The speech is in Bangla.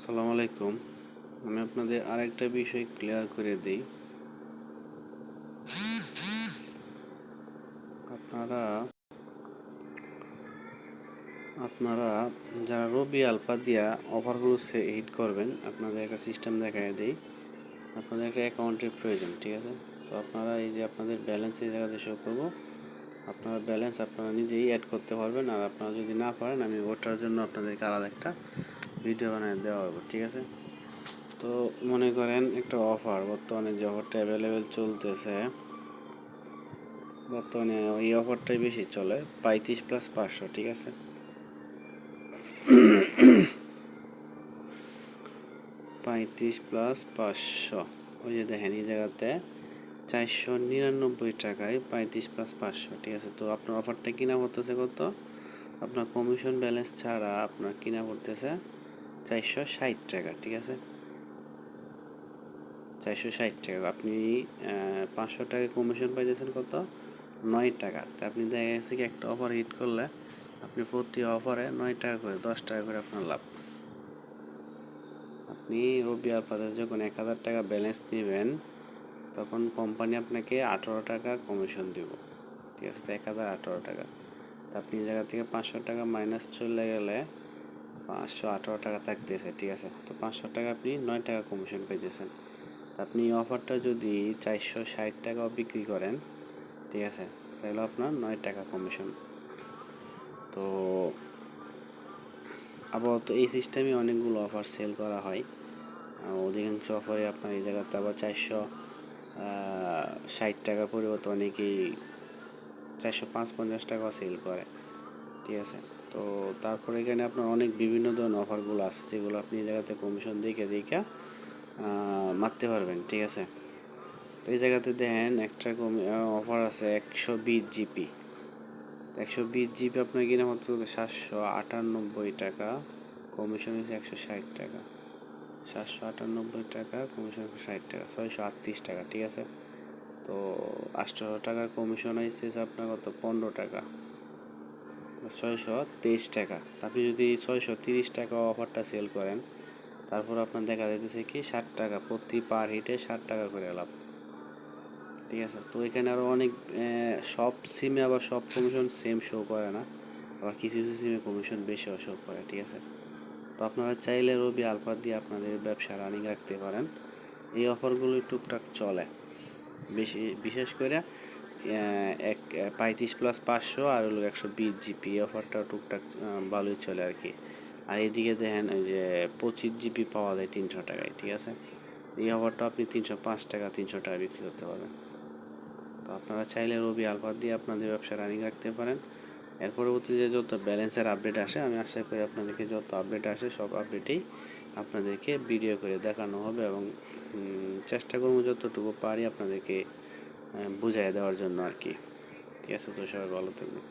আসসালামু আলাইকুম। আমি আপনাদের আরেকটা বিষয় ক্লিয়ার করে দিই। আপনারা আপনারা যারা রবি আলফা দিয়া অফারগুলো হিট করবেন, আপনাদের একটা সিস্টেম দেখায় দিই। আপনাদের একটা অ্যাকাউন্টের প্রয়োজন, ঠিক আছে? তো আপনারা এই যে আপনাদের ব্যালেন্স এই জায়গাতে শো করবো, আপনার ব্যালেন্স আপনারা নিজেই অ্যাড করতে পারবেন। আর আপনারা যদি না পারেন, আমি ওটার জন্য আপনাদেরকে আলাদা একটা ভিডিও বানিয়ে দেওয়া হবে, ঠিক আছে? তো মনে করেন একটা অফার, বর্তমানে যে অফারটা অ্যাভেলেবেল চলতেছে, বর্তমানে এই অফারটাই বেশি চলে, 35+500, ঠিক আছে? 35+500, ওই যে দেখেন এই জায়গাতে 499 টাকায় 35+500, ঠিক আছে? তো আপনার অফারটা কিনা পড়তেছে কত? আপনার কমিশন ব্যালেন্স ছাড়া আপনার কিনা পড়তেছে 460 টাকা, ঠিক আছে? 460 টাকা। আপনি 500 টাকা কমিশন পাইতেছেন কত? 9 টাকা। তা আপনি দেখা গেছে কি একটা অফার হিট করলে আপনি প্রতি অফারে 9 টাকা করে, 10 টাকা করে আপনার লাভ। আপনি রবি আলফাতে যখন 1000 টাকা ব্যালেন্স নেবেন, তখন কোম্পানি আপনাকে 18 টাকা কমিশন দিব, ঠিক আছে? তো 1018 টাকা। তা আপনি এই জায়গা থেকে 500 টাকা মাইনাস চলে গেলে 518 টাকা থাকতেছে, ঠিক আছে? তো 500 টাকা আপনি 9 টাকা কমিশন পাইতেছেন। আপনি এই অফারটা যদি 460 টাকাও বিক্রি করেন, ঠিক আছে, তাহলে আপনার 9 টাকা কমিশন। তো আপাতত এই সিস্টেমে অনেকগুলো অফার সেল করা হয়। অধিকাংশ অফারে আপনার এই জায়গাতে আবার 460 টাকার পরিবর্তে অনেকেই 450 টাকাও সেল করে, ঠিক আছে? তো তারপরে এখানে আপনার অনেক বিভিন্ন ধরনের অফারগুলো আছে, যেগুলো আপনি এই জায়গাতে কমিশন দেখে মারতে পারবেন, ঠিক আছে? তো এই জায়গাতে দেখেন একটা অফার আছে 120 জিবি। 120 জিবি আপনার কিনা মাত্র 798 টাকা, কমিশন হচ্ছে 160 টাকা। 798 টাকা, কমিশন 60 টাকা, 638 টাকা, ঠিক আছে? তো 18 টাকার কমিশন আসছে আপনার কত? 15 টাকা, 623 টাকা। আপনি যদি 630 টাকা অফারটা সেল করেন, তারপর আপনার দেখা যাইতেছে কি 60 টাকা প্রতি পার হিটে 60 টাকা করে লাভ, ঠিক আছে? তো এখানে আরও অনেক সব সিমে আবার সব কমিশন সেম শো করে না, আবার কিছু কিছু সিমে কমিশন বেশিও শো করে, ঠিক আছে? তো আপনারা চাইলে রবি আলফা দিয়ে আপনাদের ব্যবসা রানিং রাখতে পারেন। এই অফারগুলো টুকটাক চলে, বিশেষ করে 35+500 আর হলো 120 জিবি অফারটা টুকটাক ভালোই চলে আর কি। আর এইদিকে দেখেন ওই যে 25 জিবি পাওয়া যায় 300 টাকায়, ঠিক আছে? এই অফারটা আপনি 305 টাকা, 300 টাকা বিক্রি করতে পারবেন। তো আপনারা চাইলে রবি আলফা দিয়ে আপনাদের ব্যবসা রানিং রাখতে পারেন। এর পরবর্তীতে যত ব্যালেন্সের আপডেট আসে, আমি আশা করি আপনাদেরকে যত আপডেট আসে সব আপডেটেই আপনাদেরকে ভিডিও করে দেখানো হবে, এবং চেষ্টা করবো যতটুকু পারি আপনাদেরকে বুঝিয়ে দেওয়ার জন্য আর কি, ঠিক আছে? তো সবাই ভালো থাকবেন।